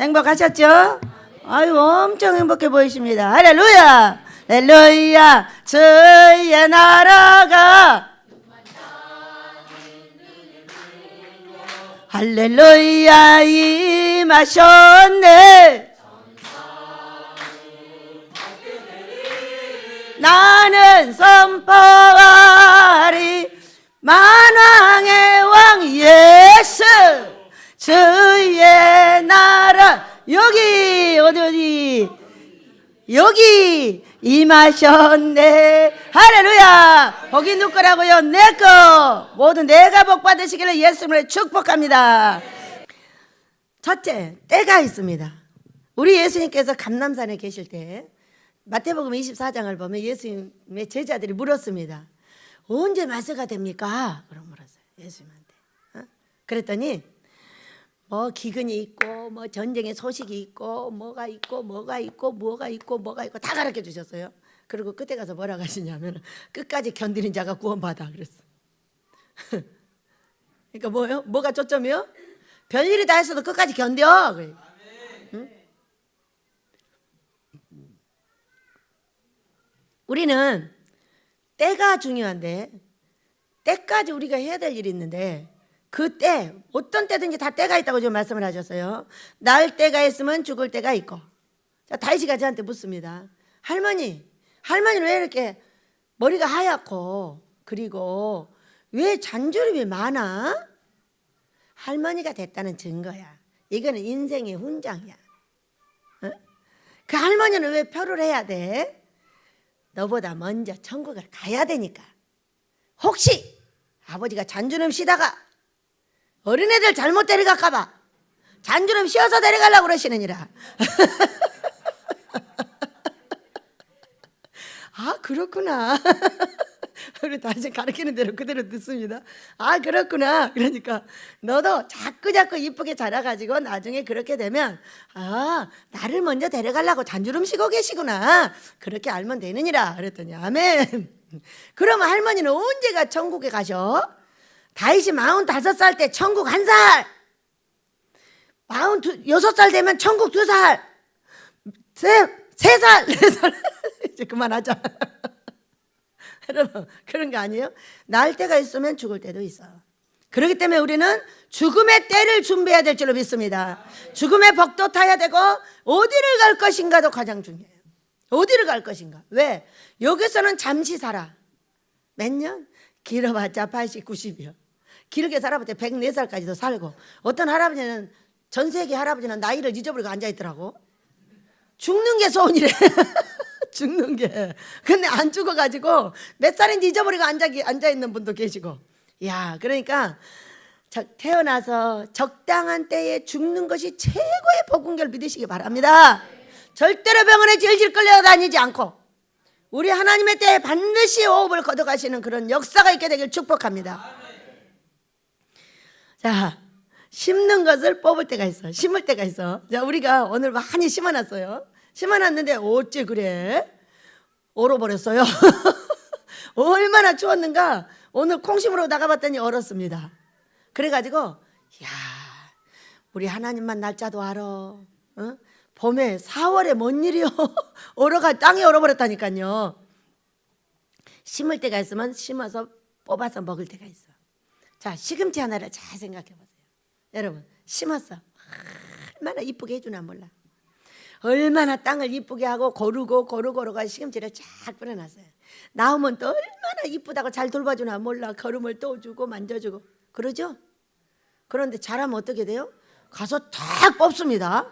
행복하셨죠? 아유, 엄청 행복해 보이십니다. 할렐루야! 할렐루야! 주의 나라가 할렐루야 임하셨네. 나는 선포하리 만왕의 왕 예수 주의 나라 여기 어디 여기 임하셨네. 할렐루야. 복이 누구 거라고요? 내거. 모두 내가 복 받으시기를 예수님으로 축복합니다. 첫째, 때가 있습니다. 우리 예수님께서 감람산에 계실 때 마태복음 24장을 보면 예수님의 제자들이 물었습니다. 언제 말세가 됩니까? 그럼 물었어요. 예수님한테. 그랬더니 뭐 기근이 있고 뭐 전쟁의 소식이 있고 뭐가 있고 다 가르쳐 주셨어요. 그리고 끝에 가서 뭐라고 하시냐면 끝까지 견디는 자가 구원받아 그랬어. 그러니까 뭐요? 뭐가 초점이요? 별일이 다 했어도 끝까지 견뎌. 응? 우리는 때가 중요한데 때까지 우리가 해야 될 일이 있는데 그 때, 어떤 때든지 다 때가 있다고 지금 말씀을 하셨어요. 날 때가 있으면 죽을 때가 있고. 자, 다윗이가 저한테 묻습니다. 할머니는 왜 이렇게 머리가 하얗고 그리고 왜 잔주름이 많아? 할머니가 됐다는 증거야. 이거는 인생의 훈장이야. 어? 그 할머니는 왜 표를 해야 돼? 너보다 먼저 천국을 가야 되니까. 혹시 아버지가 잔주름 쉬다가 어린애들 잘못 데려갈까봐 잔주름 씌워서 데려가려고 그러시느니라. 아 그렇구나. 우리 다시 가르치는 대로 그대로 듣습니다. 아 그렇구나. 그러니까 너도 자꾸 이쁘게 자라가지고 나중에 그렇게 되면 아 나를 먼저 데려가려고 잔주름 쉬고 계시구나. 그렇게 알면 되느니라. 그랬더니 아멘. 그러면 할머니는 언제가 천국에 가셔? 다윗이 45살 때 천국 1살, 46살 되면 천국 2살, 3살, 4살. 이제 그만하자. 여러분 그런 거 아니에요? 날 때가 있으면 죽을 때도 있어. 그렇기 때문에 우리는 죽음의 때를 준비해야 될 줄로 믿습니다. 죽음의 벅도 타야 되고 어디를 갈 것인가도 가장 중요해요. 어디를 갈 것인가? 왜? 여기서는 잠시 살아. 몇 년? 길어봤자 80, 90이요. 길게 살아봤자 104살까지도 살고. 어떤 할아버지는 전 세계 할아버지는 나이를 잊어버리고 앉아있더라고. 죽는 게 소원이래. 죽는 게. 근데 안 죽어가지고 몇 살인지 잊어버리고 앉아있는 분도 계시고. 야, 그러니까 태어나서 적당한 때에 죽는 것이 최고의 복인 걸 믿으시기 바랍니다. 절대로 병원에 질질 끌려다니지 않고 우리 하나님의 때에 반드시 호흡을 걷어가시는 그런 역사가 있게 되길 축복합니다. 자, 심는 것을 뽑을 때가 있어. 심을 때가 있어. 자, 우리가 오늘 많이 심어놨어요. 심어놨는데 어째 그래? 얼어버렸어요. 얼마나 추웠는가. 오늘 콩심으로 나가봤더니 얼었습니다. 그래가지고 야, 우리 하나님만 날짜도 알아. 어? 봄에 4월에 뭔 일이요? 땅에 얼어버렸다니까요. 심을 때가 있으면 심어서 뽑아서 먹을 때가 있어. 자, 시금치 하나를 잘 생각해 보세요. 여러분, 심었어. 얼마나 이쁘게 해주나 몰라. 얼마나 땅을 이쁘게 하고 고루고루가 시금치를 쫙 뿌려놨어요. 나오면 또 얼마나 이쁘다고 잘 돌봐주나 몰라. 거름을 떠주고 만져주고 그러죠? 그런데 자라면 어떻게 돼요? 가서 탁 뽑습니다.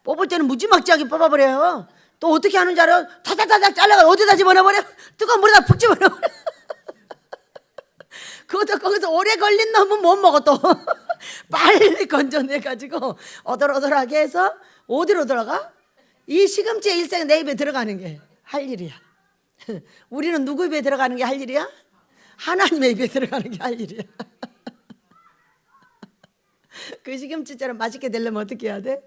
뽑을 때는 무지막지하게 뽑아버려요. 또 어떻게 하는지 알아요? 타닥타닥 잘라가 어디다 집어넣어버려? 뜨거운 물에다 푹 집어넣어버려. 그것도 거기서 오래 걸린 놈은 못 먹어 또. 빨리 건져내가지고 오돌오돌하게 해서 어디로 들어가? 이 시금치의 일생 내 입에 들어가는 게 할 일이야. 우리는 누구 입에 들어가는 게 할 일이야? 하나님의 입에 들어가는 게 할 일이야. 그 시금치처럼 맛있게 되려면 어떻게 해야 돼?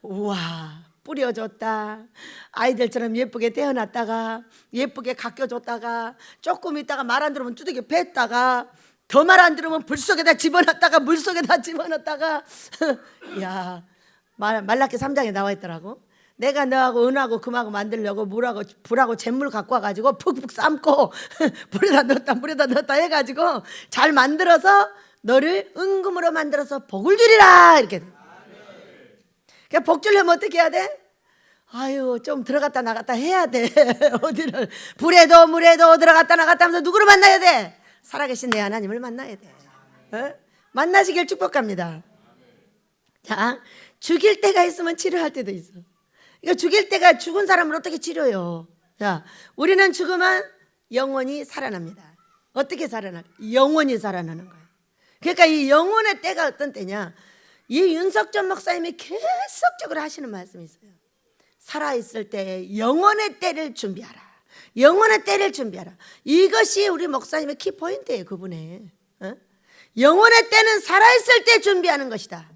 우와, 뿌려줬다. 아이들처럼 예쁘게 태어났다가 예쁘게 가껴줬다가 조금 있다가 말 안 들으면 두들겨 팼다가 더 말 안 들으면 불 속에다 집어넣었다가 물 속에다 집어넣었다가 야, 말라기 3장에 나와 있더라고. 내가 너하고 은하고 금하고 만들려고 물하고 불하고 잿물 갖고 와가지고 푹푹 삶고 물에다 넣었다 해가지고 잘 만들어서 너를 은금으로 만들어서 복을 주리라 이렇게. 그러니까 복 주려면 어떻게 해야 돼? 아유 좀 들어갔다 나갔다 해야 돼. 어디를 불에도 물에도 들어갔다 나갔다 하면서 누구를 만나야 돼? 살아계신 내 하나님을 만나야 돼. 어? 만나시길 축복합니다. 자, 죽일 때가 있으면 치료할 때도 있어. 이거 죽일 때가 죽은 사람을 어떻게 치료해요? 자, 우리는 죽으면 영원히 살아납니다. 어떻게 살아나? 영원히 살아나는 거예요. 그러니까 이 영혼의 때가 어떤 때냐? 이 윤석전 목사님이 계속적으로 하시는 말씀이 있어요. 살아있을 때 영혼의 때를 준비하라. 영혼의 때를 준비하라. 이것이 우리 목사님의 키포인트예요. 그분의 영혼의 때는 살아있을 때 준비하는 것이다.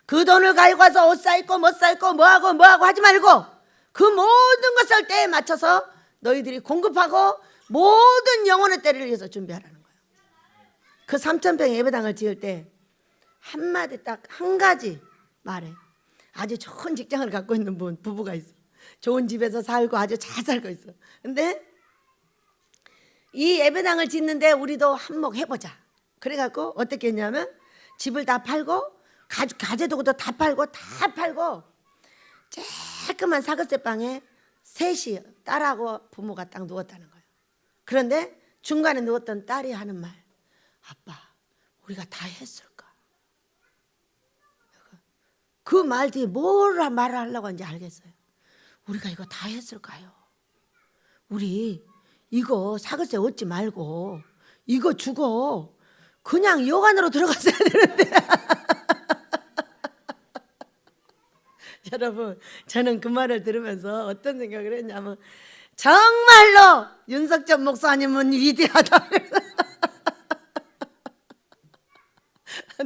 그 돈을 가지고 와서 옷 사입고 못 사입고 뭐하고 하지 말고 그 모든 것을 때에 맞춰서 너희들이 공급하고 모든 영혼의 때를 위해서 준비하라는 거예요. 그 3,000평 예배당을 지을 때 한마디 딱 한 가지 말해. 아주 좋은 직장을 갖고 있는 부부가 있어. 좋은 집에서 살고 아주 잘 살고 있어. 근데 이 예배당을 짓는데 우리도 한몫 해보자. 그래갖고 어떻게 했냐면 집을 다 팔고 가재도구도 다 팔고 쬐끄만 사글세 방에 셋이 딸하고 부모가 딱 누웠다는 거예요. 그런데 중간에 누웠던 딸이 하는 말, 아빠 우리가 다 했을까? 그 말 뒤에 뭐라 말을 하려고 하는지 알겠어요. 우리가 이거 다 했을까요? 우리 이거 사글세 얻지 말고 이거 주고 그냥 여관으로 들어갔어야 되는데. 여러분 저는 그 말을 들으면서 어떤 생각을 했냐면 정말로 윤석전 목사님은 위대하다.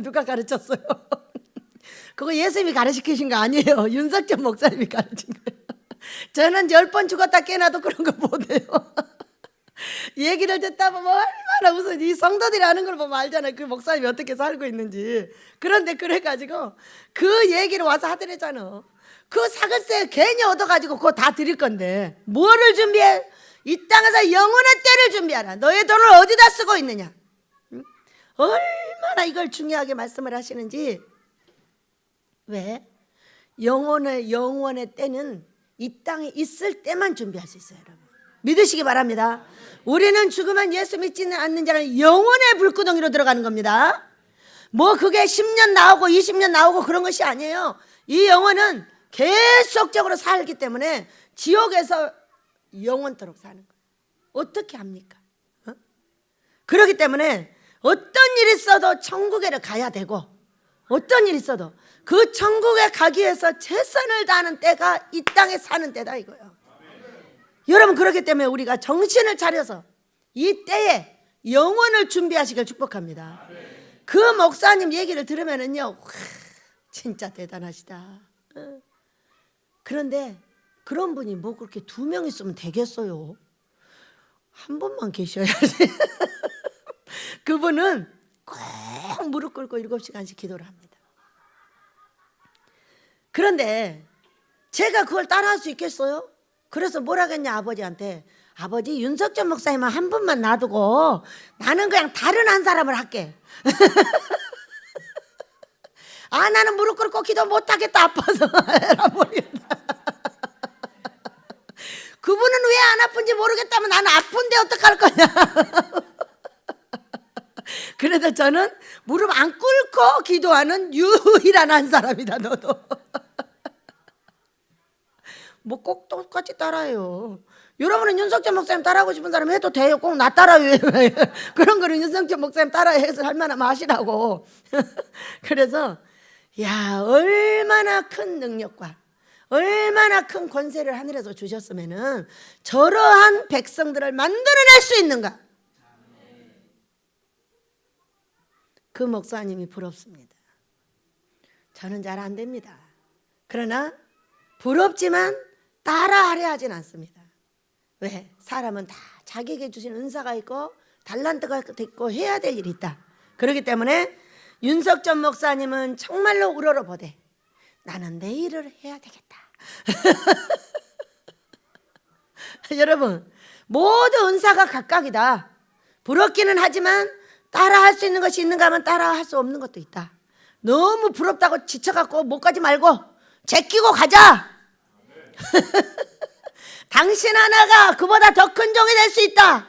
누가 가르쳤어요? 그거 예수님이 가르치신 거 아니에요. 윤석전 목사님이 가르친 거예요. 저는 10번 죽었다 깨나도 그런 거 못해요. 얘기를 듣다 보면 얼마나 무슨 이 성도들이 하는 걸 보면 알잖아요. 그 목사님이 어떻게 살고 있는지. 그런데 그래가지고 그 얘기를 와서 하더랬잖아. 그 사글세 괜히 얻어가지고 그거 다 드릴 건데 뭐를 준비해? 이 땅에서 영원한 때를 준비하라. 너의 돈을 어디다 쓰고 있느냐? 응? 얼마나 이걸 중요하게 말씀을 하시는지. 왜? 영원의 때는 이 땅에 있을 때만 준비할 수 있어요. 여러분 믿으시기 바랍니다. 우리는 죽으면 예수 믿지는 않는 자는 영원의 불구덩이로 들어가는 겁니다. 뭐 그게 10년 나오고 20년 나오고 그런 것이 아니에요. 이 영혼은 계속적으로 살기 때문에 지옥에서 영원토록 사는 거예요. 어떻게 합니까? 그렇기 때문에 어떤 일이 있어도 천국에를 가야 되고 어떤 일이 있어도 그 천국에 가기 위해서 최선을 다하는 때가 이 땅에 사는 때다 이거예요. 여러분 그렇기 때문에 우리가 정신을 차려서 이 때에 영혼을 준비하시길 축복합니다. 그 목사님 얘기를 들으면은요, 진짜 대단하시다. 그런데 그런 분이 뭐 그렇게 2명 있으면 되겠어요? 한 분만 계셔야지. 그분은 꼭 무릎 꿇고 7시간씩 기도를 합니다. 그런데 제가 그걸 따라할 수 있겠어요? 그래서 뭐라겠냐 아버지한테, 아버지 윤석전 목사님은 한 분만 놔두고 나는 그냥 다른 한 사람을 할게. 아 나는 무릎 꿇고 기도 못하겠다 아파서. 그분은 왜 안 아픈지 모르겠다면 나는 아픈데 어떡할 거냐. 그래서 저는 무릎 안 꿇고 기도하는 유일한 한 사람이다. 너도 뭐 꼭 똑같이 따라해요. 여러분은 윤석전 목사님 따라하고 싶은 사람 해도 돼요. 꼭 나 따라해. 그런 거는 윤석전 목사님 따라해서 할 만하면 하시라고. 그래서 야 얼마나 큰 능력과 얼마나 큰 권세를 하늘에서 주셨으면은 저러한 백성들을 만들어낼 수 있는가. 그 목사님이 부럽습니다. 저는 잘 안 됩니다. 그러나 부럽지만 따라하려 하진 않습니다. 왜? 사람은 다 자기에게 주신 은사가 있고 달란트가 있고 해야 될 일이 있다. 그렇기 때문에 윤석전 목사님은 정말로 우러러보되 나는 내 일을 해야 되겠다. 여러분, 모두 은사가 각각이다. 부럽기는 하지만 따라할 수 있는 것이 있는가 하면 따라할 수 없는 것도 있다. 너무 부럽다고 지쳐갖고 못 가지 말고 제끼고 가자. 당신 하나가 그보다 더 큰 종이 될 수 있다.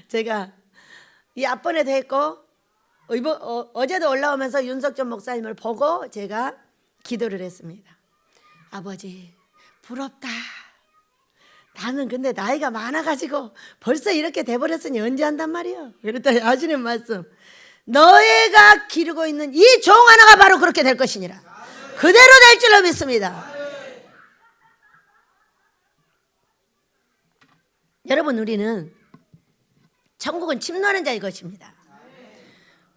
제가 이 앞번에도 했고 어제도 올라오면서 윤석전 목사님을 보고 제가 기도를 했습니다. 아버지, 부럽다. 나는 근데 나이가 많아가지고 벌써 이렇게 돼버렸으니 언제 한단 말이야. 그랬더니 하시는 말씀, 너희가 기르고 있는 이 종 하나가 바로 그렇게 될 것이니라. 그대로 될 줄로 믿습니다. 여러분, 우리는 천국은 침노하는 자의 것입니다.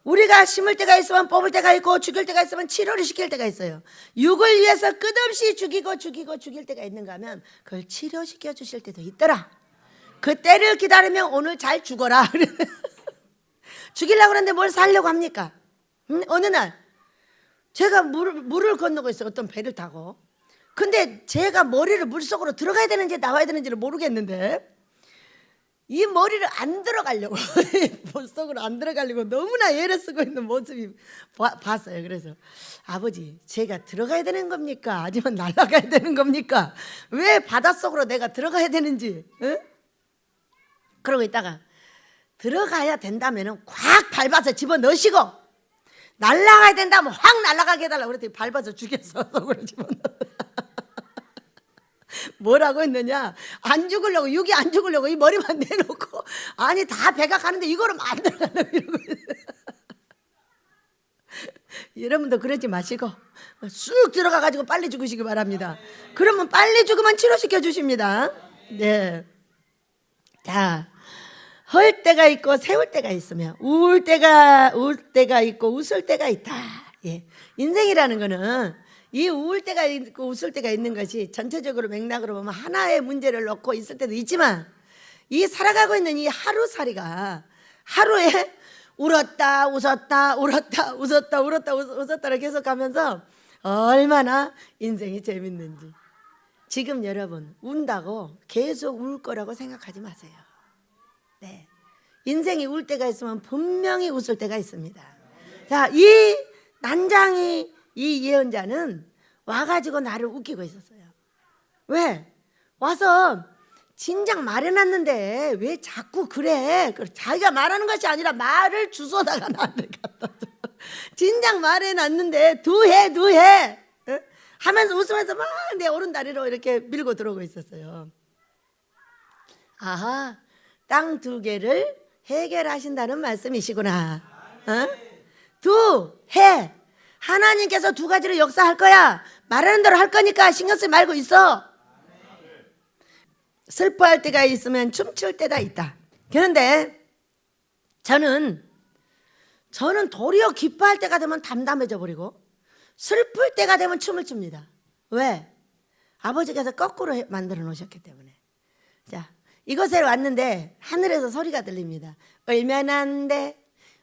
우리가 심을 때가 있으면 뽑을 때가 있고 죽일 때가 있으면 치료를 시킬 때가 있어요. 육을 위해서 끝없이 죽이고 죽일 때가 있는가 하면 그걸 치료시켜 주실 때도 있더라. 그 때를 기다리면 오늘 잘 죽어라. 죽이려고 하는데 뭘 살려고 합니까? 어느 날 제가 물을 건너고 있어요. 어떤 배를 타고. 근데 제가 머리를 물속으로 들어가야 되는지 나와야 되는지를 모르겠는데 이 머리를 안 들어가려고 물속으로 안 들어가려고 너무나 애를 쓰고 있는 모습이 봤어요. 그래서 아버지, 제가 들어가야 되는 겁니까? 아니면 날아가야 되는 겁니까? 왜 바닷속으로 내가 들어가야 되는지. 응? 그러고 있다가 들어가야 된다면 꽉 밟아서 집어넣으시고 날아가야 된다면 확 날아가게 해달라고 그랬더니 밟아서 죽였어. 속으로 집어넣어. 뭐라고 했느냐, 안 죽으려고, 육이 안 죽으려고 이 머리만 내놓고, 아니 다 배가 가는데 이거를 안 들어가려고 이러고. 여러분도 그러지 마시고 쑥 들어가가지고 빨리 죽으시기 바랍니다. 그러면 빨리 죽으면 치료시켜 주십니다. 네. 자, 헐 때가 있고 세울 때가 있으며 울 때가 있고 웃을 때가 있다. 예. 인생이라는 거는 이 우울 때가 있고 웃을 때가 있는 것이 전체적으로 맥락으로 보면 하나의 문제를 놓고 있을 때도 있지만 이 살아가고 있는 이 하루살이가 하루에 울었다 웃었다 울었다 웃었다 울었다 웃었다를 계속 하면서 얼마나 인생이 재밌는지. 지금 여러분 운다고 계속 울 거라고 생각하지 마세요. 네. 인생이 울 때가 있으면 분명히 웃을 때가 있습니다. 자, 이 난장이 이 예언자는 와가지고 나를 웃기고 있었어요. 왜? 와서 진작 말해놨는데 왜 자꾸 그래? 자기가 말하는 것이 아니라 말을 주워다가 나한테 갖다 줘. 진작 말해놨는데 두해 하면서 웃으면서 막 내 오른다리로 이렇게 밀고 들어오고 있었어요. 아하, 땅 2개를 해결하신다는 말씀이시구나. 어? 해. 하나님께서 2가지로 역사할 거야. 말하는 대로 할 거니까 신경 쓰지 말고 있어. 슬퍼할 때가 있으면 춤출 때가 있다. 그런데 저는 도리어 기뻐할 때가 되면 담담해져 버리고 슬플 때가 되면 춤을 춥니다. 왜? 아버지께서 거꾸로 만들어 놓으셨기 때문에. 자, 이곳에 왔는데 하늘에서 소리가 들립니다. 울면 안 돼,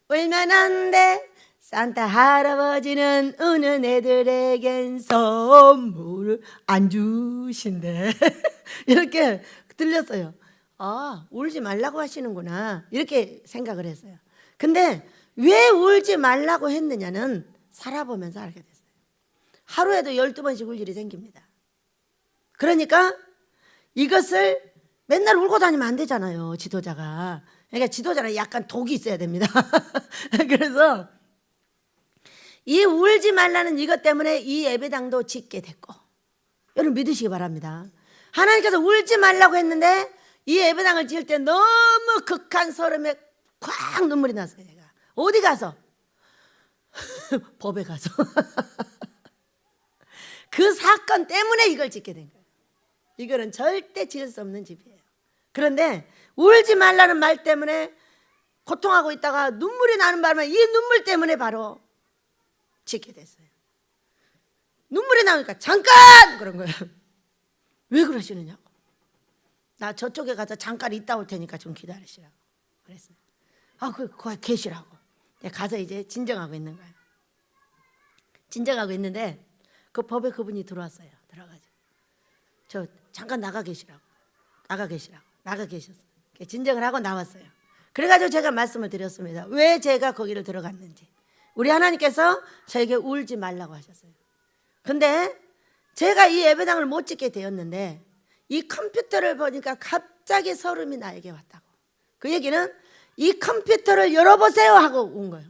울면 안 돼. 산타 할아버지는 우는 애들에겐 선물을 안 주신대. 이렇게 들렸어요. 아, 울지 말라고 하시는구나. 이렇게 생각을 했어요. 근데 왜 울지 말라고 했느냐는 살아보면서 알게 됐어요. 하루에도 12번씩 울 일이 생깁니다. 그러니까 이것을 맨날 울고 다니면 안 되잖아요, 지도자가. 그러니까 지도자는 약간 독이 있어야 됩니다. 그래서 이 울지 말라는 이것 때문에 이 예배당도 짓게 됐고, 여러분 믿으시기 바랍니다. 하나님께서 울지 말라고 했는데 이 예배당을 지을 때 너무 극한 설움에 콱 눈물이 났어요. 제가 어디 가서 법에 가서 그 사건 때문에 이걸 짓게 된 거예요. 이거는 절대 지을 수 없는 집이에요. 그런데 울지 말라는 말 때문에 고통하고 있다가 눈물이 나는 바람에 이 눈물 때문에 바로 짓게 됐어요. 눈물이 나오니까 잠깐! 그런 거예요. 왜 그러시느냐고. 나 저쪽에 가서 잠깐 있다 올 테니까 좀 기다리시라고 그랬어요. 아, 거기 계시라고. 가서 이제 진정하고 있는 거예요. 진정하고 있는데 그 법에 그분이 들어왔어요. 들어가지고 저 잠깐 나가 계시라고. 나가 계셨어요. 진정을 하고 나왔어요. 그래가지고 제가 말씀을 드렸습니다. 왜 제가 거기를 들어갔는지. 우리 하나님께서 저에게 울지 말라고 하셨어요. 근데 제가 이 예배당을 못 짓게 되었는데 이 컴퓨터를 보니까 갑자기 서름이 나에게 왔다고. 그 얘기는 이 컴퓨터를 열어보세요 하고 온 거예요.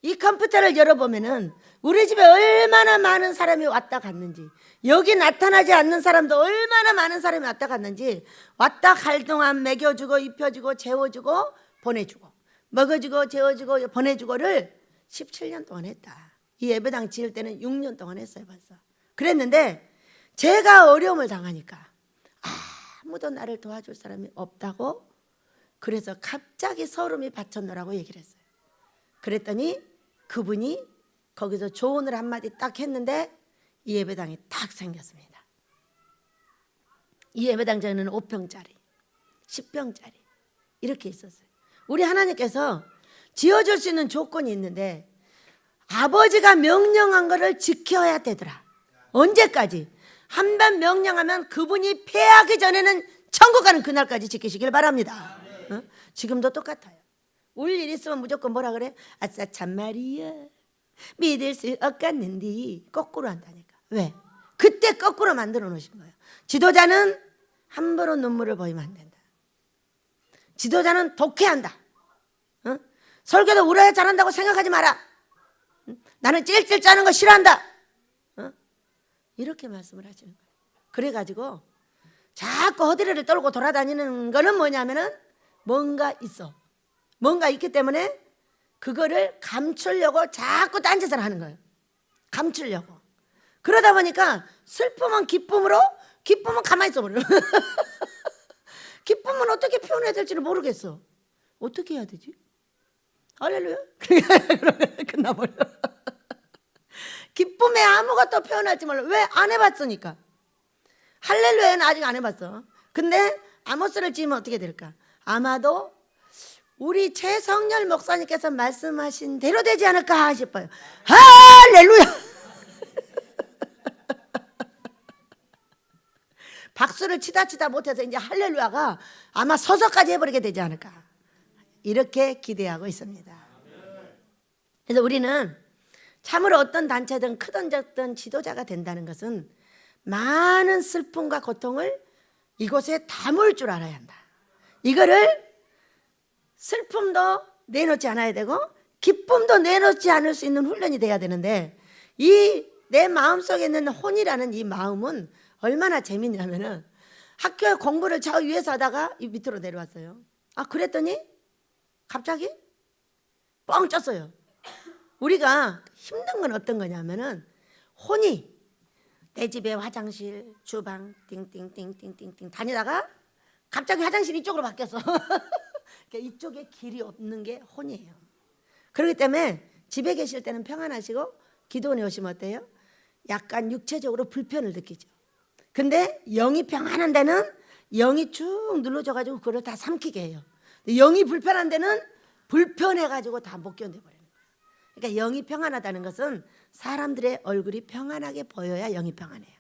이 컴퓨터를 열어보면은 우리 집에 얼마나 많은 사람이 왔다 갔는지, 여기 나타나지 않는 사람도 얼마나 많은 사람이 왔다 갔는지, 왔다 갈 동안 먹여주고 입혀주고 재워주고 보내주고, 먹어주고 재워주고 보내주고를 17년 동안 했다. 이 예배당 지을 때는 6년 동안 했어요 벌써. 그랬는데 제가 어려움을 당하니까 아무도 나를 도와줄 사람이 없다고, 그래서 갑자기 서름이 받쳤노라고 얘기를 했어요. 그랬더니 그분이 거기서 조언을 한마디 딱 했는데 이 예배당이 딱 생겼습니다. 이 예배당 전에는 5평짜리 10평짜리 이렇게 있었어요. 우리 하나님께서 지어줄 수 있는 조건이 있는데 아버지가 명령한 것을 지켜야 되더라. 언제까지? 한 번 명령하면 그분이 패하기 전에는 천국 가는 그날까지 지키시길 바랍니다. 어? 지금도 똑같아요. 울 일 있으면 무조건 뭐라 그래? 아싸 참말이야 믿을 수 없겠는디. 거꾸로 한다니까. 왜? 그때 거꾸로 만들어 놓으신 거예요. 지도자는 함부로 눈물을 보이면 안 된다. 지도자는 독해한다. 어? 설교도 울어야 잘한다고 생각하지 마라. 나는 찔찔 짜는 거 싫어한다. 어? 이렇게 말씀을 하시는 거예요. 그래가지고 자꾸 허드레를 떨고 돌아다니는 거는 뭐냐면은 뭔가 있어. 뭔가 있기 때문에 그거를 감추려고 자꾸 딴짓을 하는 거예요. 감추려고. 그러다 보니까 슬픔은 기쁨으로, 기쁨은 가만히 있어버려. 기쁨은 어떻게 표현해야 될지를 모르겠어. 어떻게 해야 되지? 할렐루야? 그러면 끝나버려. 기쁨에 아무것도 표현하지 말라. 왜? 안 해봤으니까. 할렐루야는 아직 안 해봤어. 근데 아모스를 지으면 어떻게 될까? 아마도 우리 최성열 목사님께서 말씀하신 대로 되지 않을까 싶어요. 할렐루야! 박수를 치다 못해서 이제 할렐루야가 아마 서서까지 해버리게 되지 않을까, 이렇게 기대하고 있습니다. 그래서 우리는 참으로 어떤 단체든 크든 작든 지도자가 된다는 것은 많은 슬픔과 고통을 이곳에 담을 줄 알아야 한다. 이거를 슬픔도 내놓지 않아야 되고 기쁨도 내놓지 않을 수 있는 훈련이 돼야 되는데, 이 내 마음속에 있는 혼이라는 이 마음은 얼마나 재밌냐면은 학교에 공부를 저 위에서 하다가 이 밑으로 내려왔어요. 그랬더니 갑자기 뻥 쪘어요. 우리가 힘든 건 어떤 거냐면은 혼이 내 집에 화장실, 주방 띵띵띵띵띵띵 다니다가 갑자기 화장실이 이쪽으로 바뀌었어. 이쪽에 길이 없는 게 혼이에요. 그렇기 때문에 집에 계실 때는 평안하시고 기도원에 오시면 어때요? 약간 육체적으로 불편을 느끼죠. 근데 영이 평안한 데는 영이 쭉 눌러져가지고 그걸 다 삼키게 해요. 영이 불편한 데는 불편해가지고 다 못 견뎌버리는 거예요. 그러니까 영이 평안하다는 것은 사람들의 얼굴이 평안하게 보여야 영이 평안해요.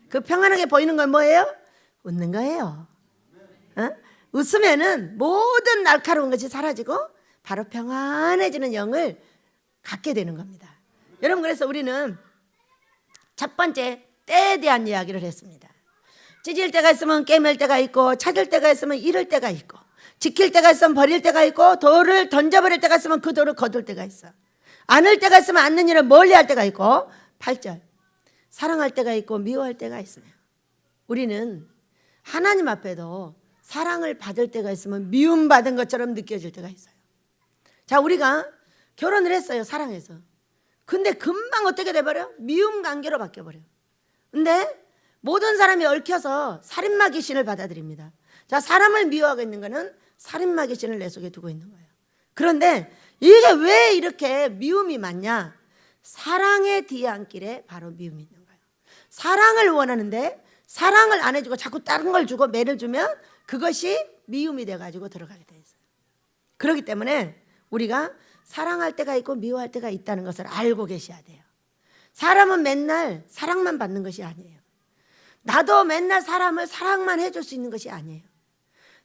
그 평안하게 보이는 건 뭐예요? 웃는 거예요. 어? 웃으면은 모든 날카로운 것이 사라지고 바로 평안해지는 영을 갖게 되는 겁니다. 여러분, 그래서 우리는 첫 번째 때에 대한 이야기를 했습니다. 찢을 때가 있으면 깨맬 때가 있고, 찾을 때가 있으면 잃을 때가 있고, 지킬 때가 있으면 버릴 때가 있고, 돌을 던져버릴 때가 있으면 그 돌을 거둘 때가 있어. 안을 때가 있으면 않는 일을 멀리할 때가 있고, 8절 사랑할 때가 있고 미워할 때가 있으며, 우리는 하나님 앞에도 사랑을 받을 때가 있으면 미움받은 것처럼 느껴질 때가 있어요. 자, 우리가 결혼을 했어요. 사랑해서. 근데 금방 어떻게 돼버려? 미움 관계로 바뀌어버려. 근데 모든 사람이 얽혀서 살인마 귀신을 받아들입니다. 자, 사람을 미워하고 있는 거는 살인마 귀신을 내 속에 두고 있는 거예요. 그런데 이게 왜 이렇게 미움이 많냐? 사랑의 뒤안길에 바로 미움이 있는 거예요. 사랑을 원하는데 사랑을 안 해주고 자꾸 다른 걸 주고 매를 주면 그것이 미움이 돼가지고 들어가게 돼 있어요. 그렇기 때문에 우리가 사랑할 때가 있고 미워할 때가 있다는 것을 알고 계셔야 돼요. 사람은 맨날 사랑만 받는 것이 아니에요. 나도 맨날 사람을 사랑만 해줄 수 있는 것이 아니에요.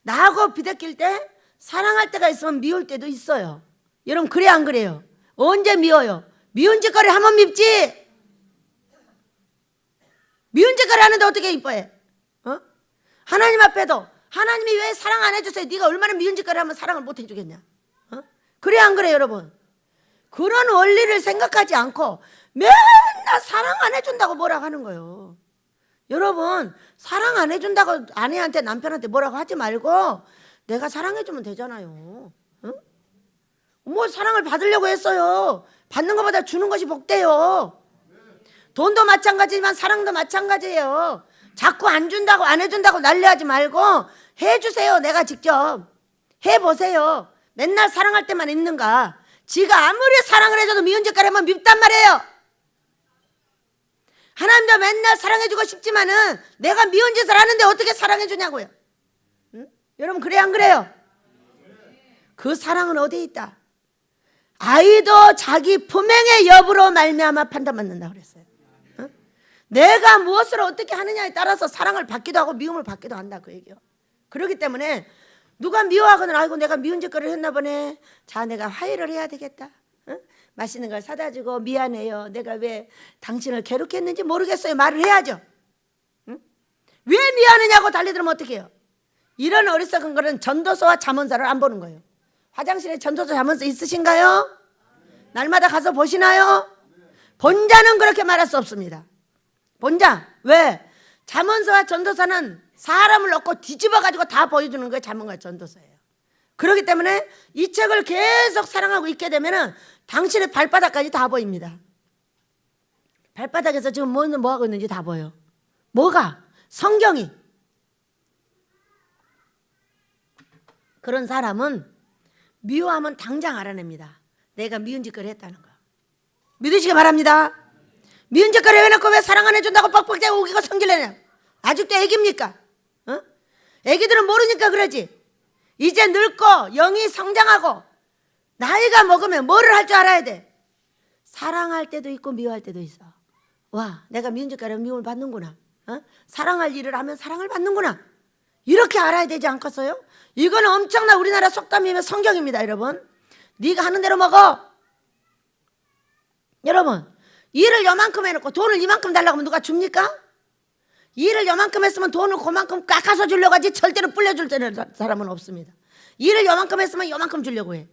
나하고 비대낄 때 사랑할 때가 있으면 미울 때도 있어요. 여러분 그래 안 그래요? 언제 미워요? 미운 짓거리 하면 밉지. 미운 짓거리 하는데 어떻게 이뻐해? 하나님 앞에도 하나님이 왜 사랑 안 해주세요? 네가 얼마나 미운 짓거리 하면 사랑을 못 해주겠냐? 그래 안 그래 여러분? 그런 원리를 생각하지 않고 맨날 사랑 안 해준다고 뭐라고 하는 거예요. 여러분 사랑 안 해준다고 아내한테 남편한테 뭐라고 하지 말고 내가 사랑해주면 되잖아요. 뭐 사랑을 받으려고 했어요. 받는 것보다 주는 것이 복돼요. 돈도 마찬가지지만 사랑도 마찬가지예요. 자꾸 안 준다고 안 해준다고 난리하지 말고 해주세요. 내가 직접 해보세요. 맨날 사랑할 때만 있는가? 지가 아무리 사랑을 해줘도 미운 짓거리 하면 밉단 말이에요. 하나님도 맨날 사랑해주고 싶지만은 내가 미운 짓을 하는데 어떻게 사랑해주냐고요. 여러분 그래 안 그래요? 그 사랑은 어디에 있다? 아이도 자기 품행의 여부로 말미암아 판단받는다 그랬어요. 내가 무엇을 어떻게 하느냐에 따라서 사랑을 받기도 하고 미움을 받기도 한다 그 얘기요. 그렇기 때문에 누가 미워하거나 아이고 내가 미운 짓거리를 했나 보네. 자 내가 화해를 해야 되겠다. 맛있는 걸 사다 주고 미안해요. 내가 왜 당신을 괴롭혔는지 모르겠어요. 말을 해야죠. 왜 미안하냐고 달리들면 어떻게 해요? 이런 어리석은 거는 전도서와 잠언서를 안 보는 거예요. 화장실에 전도서 잠언서 있으신가요? 날마다 가서 보시나요? 본자는 그렇게 말할 수 없습니다. 본자 왜? 잠언서와 전도서는 사람을 넣고 뒤집어 가지고 다 보여주는 게 잠언과 전도서예요. 그렇기 때문에 이 책을 계속 사랑하고 있게 되면은 당신의 발바닥까지 다 보입니다. 발바닥에서 지금 뭐 하고 있는지 다 보여. 뭐가? 성경이. 그런 사람은 미워하면 당장 알아냅니다. 내가 미운 짓거리 했다는 거. 믿으시기 바랍니다. 미운 짓거리 해놓고 왜 사랑 안 해준다고 뻑뻑대고 우기고 성질내냐? 아직도 애기입니까? 애기들은 모르니까 그러지. 이제 늙고 영이 성장하고 나이가 먹으면 뭐를 할 줄 알아야 돼. 사랑할 때도 있고 미워할 때도 있어. 와 내가 미운 짓거리 하면 미움을 받는구나. 사랑할 일을 하면 사랑을 받는구나. 이렇게 알아야 되지 않겠어요? 이거는 엄청난 우리나라 속담이면 성경입니다. 여러분 네가 하는 대로 먹어. 여러분 일을 요만큼 해놓고 돈을 이만큼 달라고 하면 누가 줍니까? 일을 요만큼 했으면 돈을 그만큼 깎아서 주려고 하지 절대로 불려줄 사람은 없습니다. 일을 요만큼 했으면 요만큼 주려고 해.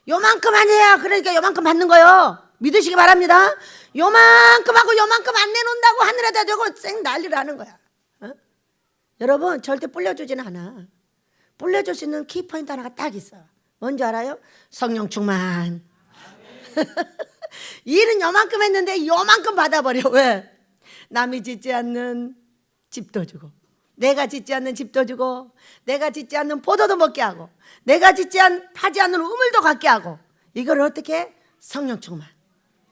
요만큼 안 해야 그러니까 요만큼 받는 거예요. 믿으시기 바랍니다. 요만큼 하고 요만큼 안 내놓는다고 하늘에다 대고 쌩 난리를 하는 거야. 여러분 절대 불려주지는 않아. 불려줄 수 있는 키포인트 하나가 딱 있어. 뭔지 알아요? 성령 충만. 일은 요만큼 했는데 요만큼 받아버려. 왜? 남이 짓지 않는 집도 주고 내가 짓지 않는 집도 주고 내가 짓지 않는 포도도 먹게 하고 내가 파지 않는 우물도 갖게 하고 이걸 어떻게? 성령 충만.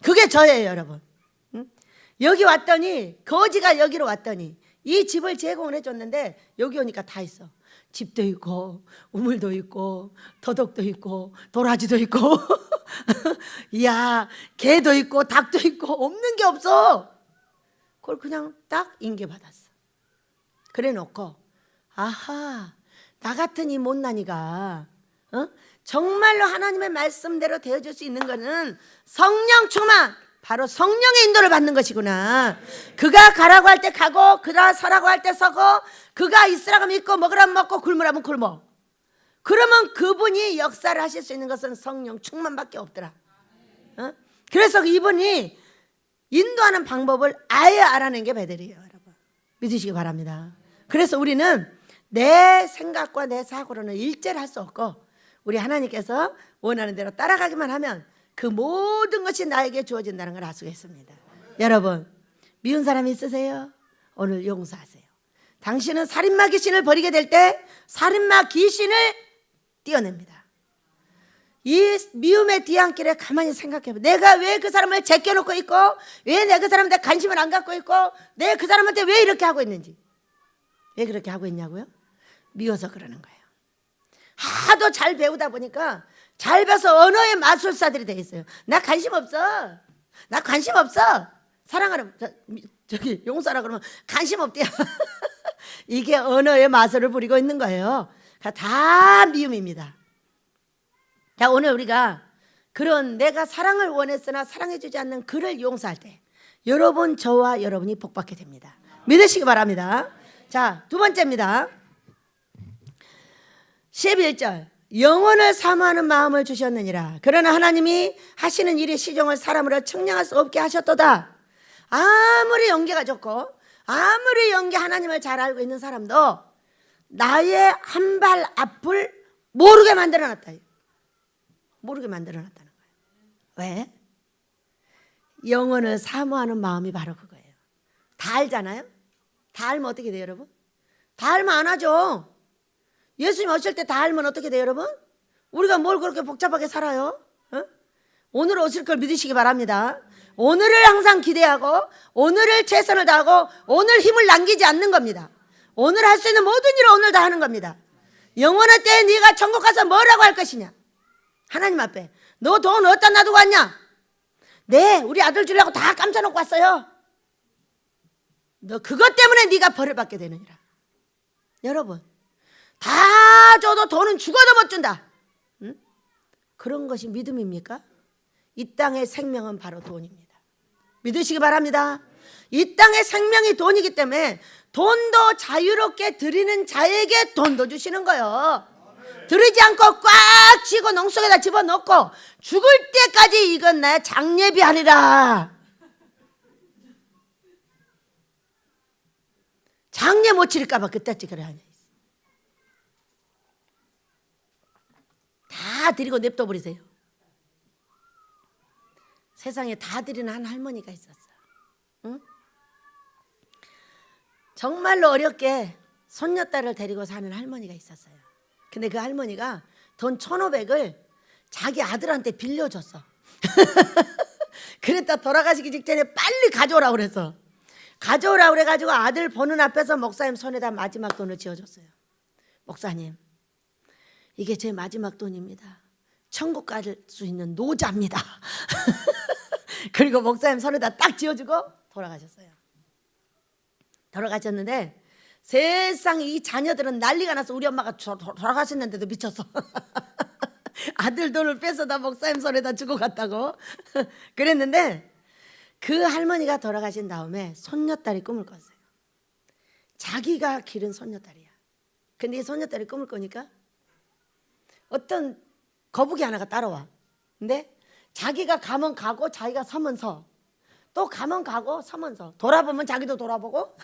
그게 저예요 여러분. 여기 왔더니 거지가 여기로 왔더니 이 집을 제공을 해줬는데 여기 오니까 다 있어. 집도 있고 우물도 있고 도둑도 있고 도라지도 있고 이야 개도 있고 닭도 있고 없는 게 없어. 그걸 그냥 딱 인계받았어. 그래 놓고 아하 나 같은 이 못난이가 정말로 하나님의 말씀대로 되어줄 수 있는 것은 성령 충만 바로 성령의 인도를 받는 것이구나. 그가 가라고 할 때 가고 그가 서라고 할 때 서고 그가 있으라고 하면 있고 먹으라면 먹고 굶으라면 굶어. 그러면 그분이 역사를 하실 수 있는 것은 성령 충만밖에 없더라. 그래서 이분이 인도하는 방법을 아예 알아낸 게 베델이에요 여러분. 믿으시기 바랍니다. 그래서 우리는 내 생각과 내 사고로는 일제를 할 수 없고 우리 하나님께서 원하는 대로 따라가기만 하면 그 모든 것이 나에게 주어진다는 걸 알 수가 있습니다. 여러분 미운 사람 있으세요? 오늘 용서하세요. 당신은 살인마 귀신을 버리게 될 때 살인마 귀신을 띄어냅니다. 이 미움의 뒤안길에 가만히 생각해봐. 내가 왜 그 사람을 제껴놓고 있고 왜 내가 그 사람한테 관심을 안 갖고 있고 내가 그 사람한테 왜 이렇게 하고 있는지. 왜 그렇게 하고 있냐고요? 미워서 그러는 거예요. 하도 잘 배우다 보니까 잘 배워서 언어의 마술사들이 돼 있어요. 나 관심 없어. 나 관심 없어. 사랑하라, 저기 용서하라 그러면 관심 없대요. 이게 언어의 마술을 부리고 있는 거예요. 다 미움입니다. 자, 오늘 우리가 그런 내가 사랑을 원했으나 사랑해주지 않는 그를 용서할 때 여러분, 저와 여러분이 복받게 됩니다. 믿으시기 바랍니다. 자, 두 번째입니다. 11절 영혼을 사모하는 마음을 주셨느니라. 그러나 하나님이 하시는 일의 시종을 사람으로 측량할 수 없게 하셨도다. 아무리 연기가 좋고 아무리 연기 하나님을 잘 알고 있는 사람도 나의 한 발 앞을 모르게 만들어놨다. 모르게 만들어놨다는 거예요. 왜? 영혼을 사모하는 마음이 바로 그거예요. 다 알잖아요. 다 알면 어떻게 돼요, 여러분? 다 알면 안 하죠. 예수님 오실 때 다 알면 어떻게 돼요, 여러분? 우리가 뭘 그렇게 복잡하게 살아요? 어? 오늘 오실 걸 믿으시기 바랍니다. 오늘을 항상 기대하고 오늘을 최선을 다하고 오늘 힘을 남기지 않는 겁니다. 오늘 할 수 있는 모든 일을 오늘 다 하는 겁니다. 영원할 때 네가 천국 가서 뭐라고 할 것이냐? 하나님 앞에 너 돈 어디다 놔두고 왔냐? 네, 우리 아들 주려고 다 감춰놓고 왔어요. 너 그것 때문에 네가 벌을 받게 되느니라. 여러분, 다 줘도 돈은 죽어도 못 준다. 응? 그런 것이 믿음입니까? 이 땅의 생명은 바로 돈입니다. 믿으시기 바랍니다. 이 땅의 생명이 돈이기 때문에 돈도 자유롭게 드리는 자에게 돈도 주시는 거예요. 들이지 않고 꽉 쥐고 농속에다 집어넣고 죽을 때까지 이건 나의 장례비하리라. 장례 못 치를까 봐 그때쯤 그래 하냐. 다 드리고 냅둬 버리세요. 세상에 다 드리는 한 할머니가 있었어. 응? 정말로 어렵게 손녀딸을 데리고 사는 할머니가 있었어요. 근데 그 할머니가 돈 1,500을 자기 아들한테 빌려줬어. 그랬다 돌아가시기 직전에 빨리 가져오라고 그래서 가져오라고 그래가지고 아들 보는 앞에서 목사님 손에다 마지막 돈을 쥐어줬어요. 목사님, 이게 제 마지막 돈입니다. 천국 갈 수 있는 노자입니다. 그리고 목사님 손에다 딱 쥐어주고 돌아가셨어요. 돌아가셨는데 세상 이 자녀들은 난리가 나서 우리 엄마가 돌아가셨는데도 미쳤어. 아들 돈을 뺏어다 목사님 손에다 주고 갔다고 그랬는데 그 할머니가 돌아가신 다음에 손녀딸이 꿈을 꿨어요. 자기가 기른 손녀딸이야. 근데 이 손녀딸이 꿈을 꾸니까 어떤 거북이 하나가 따라와. 근데 자기가 가면 가고 자기가 서면 서. 또 가면 가고 서면 서. 돌아보면 자기도 돌아보고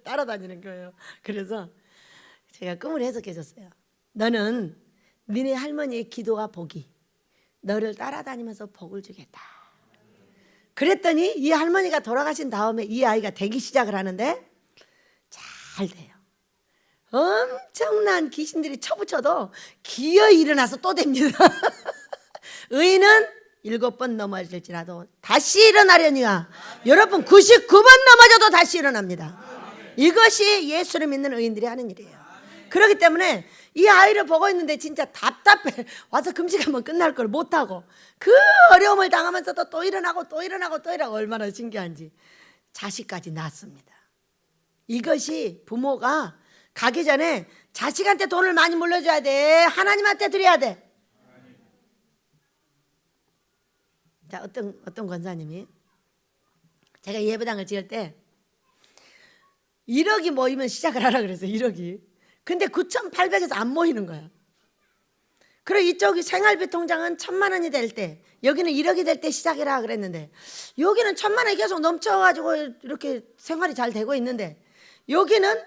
따라다니는 거예요. 그래서 제가 꿈을 해석해 줬어요. 너는 니네 할머니의 기도가 복이 너를 따라다니면서 복을 주겠다. 그랬더니 이 할머니가 돌아가신 다음에 이 아이가 되기 시작을 하는데 잘 돼요. 엄청난 귀신들이 쳐붙여도 기어 일어나서 또 됩니다. 의인은 7번 넘어질지라도 다시 일어나려니와 여러분 99번 넘어져도 다시 일어납니다. 이것이 예수를 믿는 의인들이 하는 일이에요. 그렇기 때문에 이 아이를 보고 있는데 진짜 답답해. 와서 금식하면 끝날 걸 못하고 그 어려움을 당하면서도 또 일어나고 또 일어나고 또 일어나고 얼마나 신기한지 자식까지 낳습니다. 이것이 부모가 가기 전에 자식한테 돈을 많이 물려줘야 돼. 하나님한테 드려야 돼. 자, 어떤 권사님이 제가 예배당을 지을 때 1억이 모이면 시작을 하라 그랬어요. 1억이. 근데 9,800에서 안 모이는 거야. 그래 이쪽이 생활비 통장은 1,000만 원이 될 때 여기는 1억이 될 때 시작해라 그랬는데 여기는 1,000만 원이 계속 넘쳐가지고 이렇게 생활이 잘 되고 있는데 여기는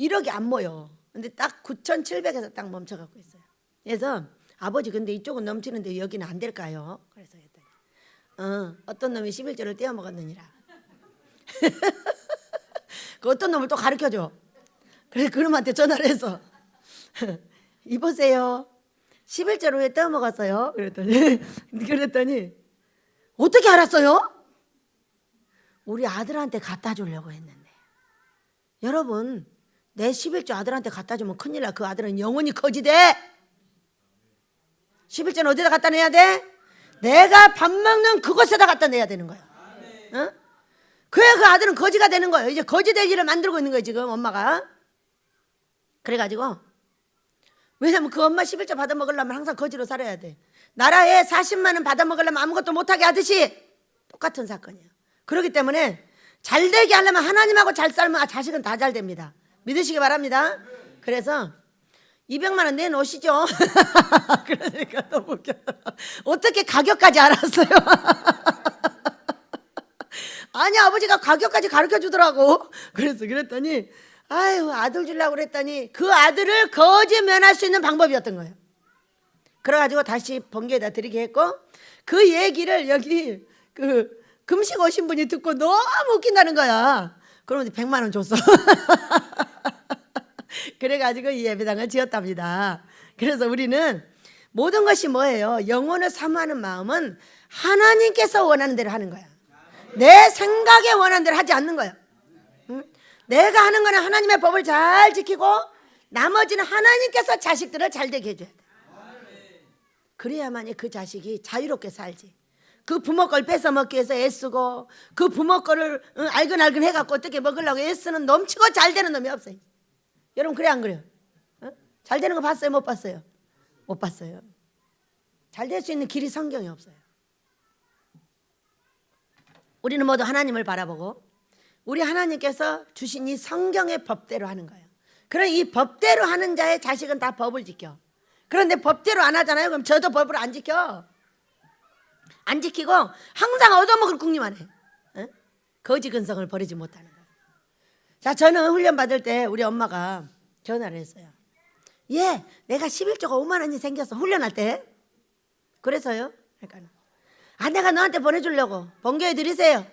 1억이 안 모여. 근데 딱 9,700에서 딱 멈춰갖고 있어요. 그래서 아버지 근데 이쪽은 넘치는데 여기는 안 될까요? 그래서 어떤 놈이 11조를 떼어 먹었느니라. 그 어떤 놈을 또 가르쳐줘. 그래서 그놈한테 전화를 해서 이보세요. 11조를 왜 떼어 먹었어요? 그랬더니 어떻게 알았어요? 우리 아들한테 갖다 주려고 했는데. 여러분 내 11조 아들한테 갖다 주면 큰일 나. 그 아들은 영원히 거지돼. 11조는 어디다 갖다 내야 돼? 내가 밥 먹는 그곳에다 갖다 내야 되는 거예요. 어? 그래야 그 아들은 거지가 되는 거예요. 이제 거지 될 일을 만들고 있는 거예요 지금 엄마가. 그래가지고 왜냐면 그 엄마 11조 받아 먹으려면 항상 거지로 살아야 돼. 나라에 40만 원 받아 먹으려면 아무것도 못하게 하듯이 똑같은 사건이에요. 그렇기 때문에 잘 되게 하려면 하나님하고 잘 살면 자식은 다 잘 됩니다. 믿으시기 바랍니다. 그래서 200만 원 내놓으시죠. 그러니까 너무 웃겨. 어떻게 가격까지 알았어요? 아니 아버지가 가격까지 가르쳐 주더라고. 그랬더니 아유 아들 주려고 그랬더니 그 아들을 거지 면할 수 있는 방법이었던 거예요. 그래가지고 다시 번개에다 드리게 했고 그 얘기를 여기 그 금식 오신 분이 듣고 너무 웃긴다는 거야. 그러면 100만 원 줬어. 그래가지고 이 예배당을 지었답니다. 그래서 우리는 모든 것이 뭐예요? 영혼을 사모하는 마음은 하나님께서 원하는 대로 하는 거야. 내 생각에 원하는 대로 하지 않는 거야. 응? 내가 하는 거는 하나님의 법을 잘 지키고 나머지는 하나님께서 자식들을 잘 되게 해줘야 돼. 그래야만이 그 자식이 자유롭게 살지. 그 부모 걸 뺏어 먹기 위해서 애쓰고 그 부모 거를 알근알근 해갖고 어떻게 먹으려고 애쓰는 넘치고 잘 되는 놈이 없어요. 여러분 그래 안 그래요? 어? 잘 되는 거 봤어요? 못 봤어요? 못 봤어요. 잘 될 수 있는 길이 성경에 없어요. 우리는 모두 하나님을 바라보고 우리 하나님께서 주신 이 성경의 법대로 하는 거예요. 그럼 이 법대로 하는 자의 자식은 다 법을 지켜. 그런데 법대로 안 하잖아요. 그럼 저도 법을 안 지켜. 안 지키고 항상 얻어먹을 궁리만 해. 어? 거지 근성을 버리지 못하는 거예요. 자, 저는 훈련 받을 때 우리 엄마가 전화를 했어요. 예, 내가 11조가 5만 원이 생겼어. 훈련할 때. 그래서요? 그러니까 내가 너한테 보내주려고 번개에 드리세요.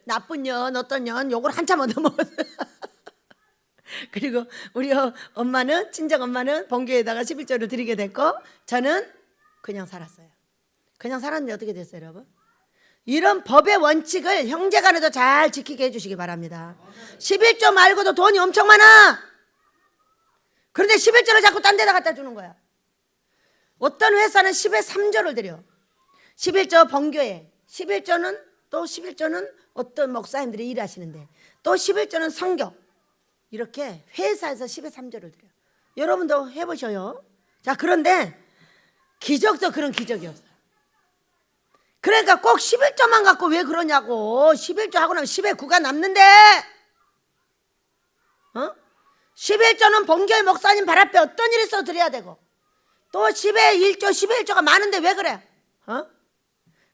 나쁜 년 어떤 년 요걸 한참 얻어먹었어요. 그리고 우리 엄마는 친정엄마는 번개에다가 11조를 드리게 됐고 저는 그냥 살았어요. 그냥 살았는데 어떻게 됐어요 여러분? 이런 법의 원칙을 형제간에도 잘 지키게 해주시기 바랍니다. 11조 말고도 돈이 엄청 많아. 그런데 11조를 자꾸 딴 데다 갖다 주는 거야. 어떤 회사는 10에 3조를 드려. 11조 번교회, 11조는 또 11조는 어떤 목사님들이 일하시는데 또 11조는 성교. 이렇게 회사에서 10에 3조를 드려요. 여러분도 해보셔요. 자, 그런데 기적도 그런 기적이 없어요. 그러니까 꼭 11조만 갖고 왜 그러냐고. 11조 하고 나면 10에 9가 남는데 11조는 본교회 목사님 발 앞에 어떤 일이 있어도 드려야 되고 또 10에 1조 11조가 많은데 왜 그래?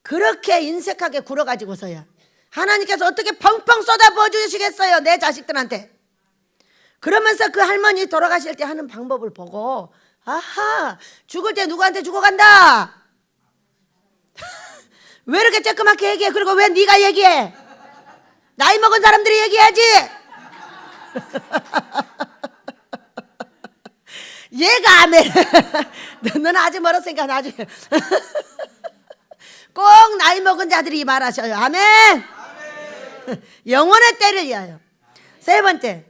그렇게 인색하게 굴어가지고서야 하나님께서 어떻게 펑펑 쏟아부어 주시겠어요 내 자식들한테. 그러면서 그 할머니 돌아가실 때 하는 방법을 보고 아하 죽을 때 누구한테 죽어간다. 왜 이렇게 쬐끄맣게 얘기해? 그리고 왜 네가 얘기해? 나이 먹은 사람들이 얘기해야지. 얘가 아멘. 너는 아직 멀었으니까 나중에 꼭 나이 먹은 자들이 말하셔요. 아멘. 영혼의 때를 위하여. 세 번째,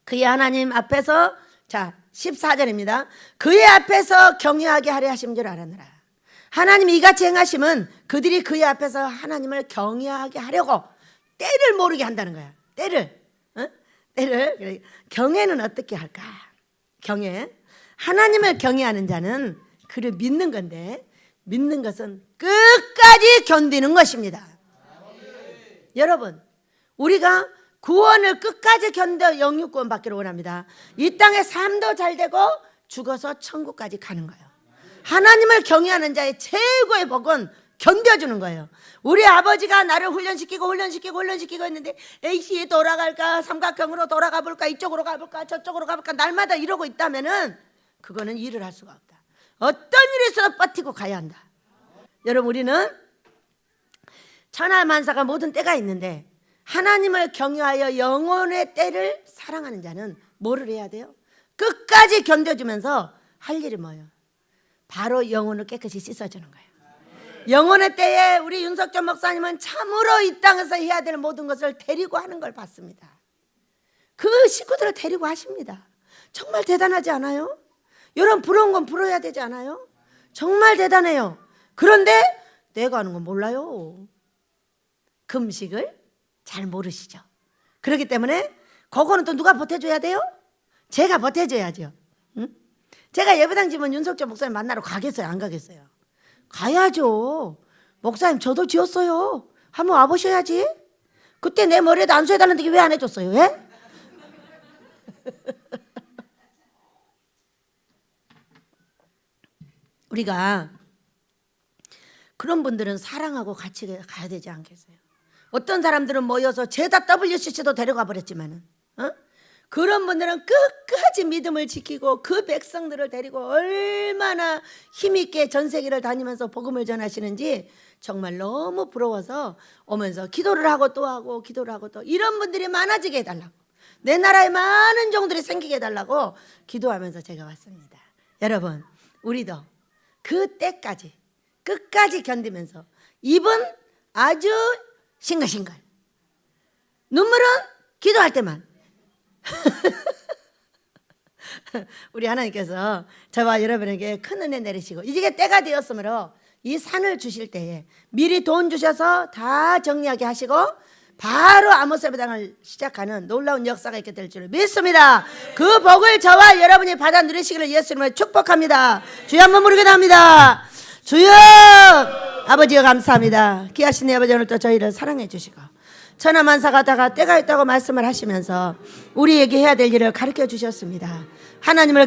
그의 하나님 앞에서, 자 14절입니다. 그의 앞에서 경외하게 하려 하신 줄 알았느라. 하나님이 이같이 행하심은 그들이 그의 앞에서 하나님을 경외하게 하려고 때를 모르게 한다는 거야. 때를. 때를. 경외는 어떻게 할까? 경외. 하나님을 경외하는 자는 그를 믿는 건데 믿는 것은 끝까지 견디는 것입니다. 여러분, 우리가 구원을 끝까지 견뎌 영육구원 받기를 원합니다. 이 땅의 삶도 잘 되고 죽어서 천국까지 가는 거예요. 하나님을 경외하는 자의 최고의 복은 견뎌주는 거예요. 우리 아버지가 나를 훈련시키고 했는데 A씨에 돌아갈까 삼각형으로 돌아가 볼까 이쪽으로 가볼까 저쪽으로 가볼까 날마다 이러고 있다면은 그거는 일을 할 수가 없다. 어떤 일이 있어도 버티고 가야 한다. 여러분, 우리는 천하만사가 모든 때가 있는데 하나님을 경외하여 영혼의 때를 사랑하는 자는 뭐를 해야 돼요? 끝까지 견뎌주면서 할 일이 뭐예요? 바로 영혼을 깨끗이 씻어주는 거예요. 영혼의 때에 우리 윤석전 목사님은 참으로 이 땅에서 해야 될 모든 것을 데리고 하는 걸 봤습니다. 그 식구들을 데리고 하십니다. 정말 대단하지 않아요? 여러분, 부러운 건 부러워야 되지 않아요? 정말 대단해요. 그런데 내가 하는 건 몰라요. 금식을 잘 모르시죠. 그렇기 때문에 그거는 또 누가 보태줘야 돼요? 제가 보태줘야죠. 응? 제가 예배당 지면 윤석철 목사님 만나러 가겠어요? 안 가겠어요? 가야죠. 목사님 저도 지었어요. 한번 와보셔야지. 그때 내 머리에도 안수해달라는데 왜 안 해줬어요? 왜? 우리가 그런 분들은 사랑하고 같이 가야 되지 않겠어요? 어떤 사람들은 모여서 죄다 WCC도 데려가 버렸지만은 그런 분들은 끝까지 믿음을 지키고 그 백성들을 데리고 얼마나 힘있게 전 세계를 다니면서 복음을 전하시는지 정말 너무 부러워서 오면서 기도를 하고 또 하고 기도를 하고 또 이런 분들이 많아지게 해달라고, 내 나라에 많은 종들이 생기게 해달라고 기도하면서 제가 왔습니다. 여러분, 우리도 그 때까지 끝까지 견디면서 입은 아주 싱글싱글, 눈물은 기도할 때만 우리 하나님께서 저와 여러분에게 큰 은혜 내리시고 이제 때가 되었으므로 이 산을 주실 때에 미리 돈 주셔서 다 정리하게 하시고 바로 아모스 예배당을 시작하는 놀라운 역사가 있게 될 줄 믿습니다. 그 복을 저와 여러분이 받아 누리시기를 예수님을 축복합니다. 주여 한번 부르게 합니다. 주여, 아버지여 감사합니다. 귀하신 아버지, 오늘 또 저희를 사랑해 주시고 천하만사 가다가 때가 있다고 말씀을 하시면서 우리에게 해야 될 일을 가르쳐 주셨습니다. 하나님을